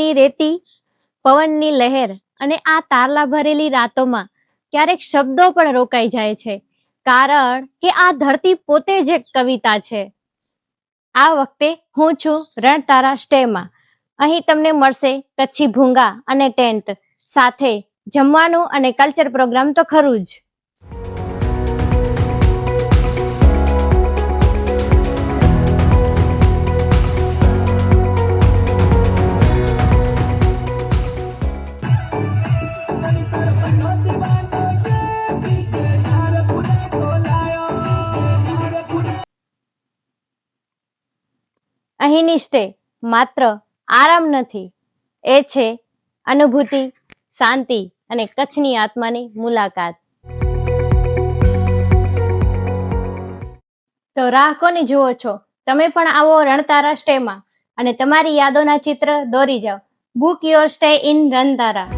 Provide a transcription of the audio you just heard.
વરસાદની રેતી, પવનની લહેર અને આ તારલા ભરેલી રાતોમાં ક્યારેક શબ્દો પણ રોકાઈ જાય છે, કારણ કે આ ધરતી પોતે જ એક કવિતા છે. આ વખતે હું છું રણતારા સ્ટેમાં. અહીં તમને મળશે કચ્છી ભૂંગા અને ટેન્ટ સાથે જમવાનું અને કલ્ચર પ્રોગ્રામ તો ખરું જ. અહીંની સ્ટે માત્ર આરામ નથી, એ છે અનુભૂતિ, શાંતિ અને કચ્છની આત્માની મુલાકાત. તો રાહ કોની જુઓ છો? તમે પણ આવો રણતારા સ્ટેમાં અને તમારી યાદોના ચિત્ર દોરી જાઓ. Book your stay in રણતારા.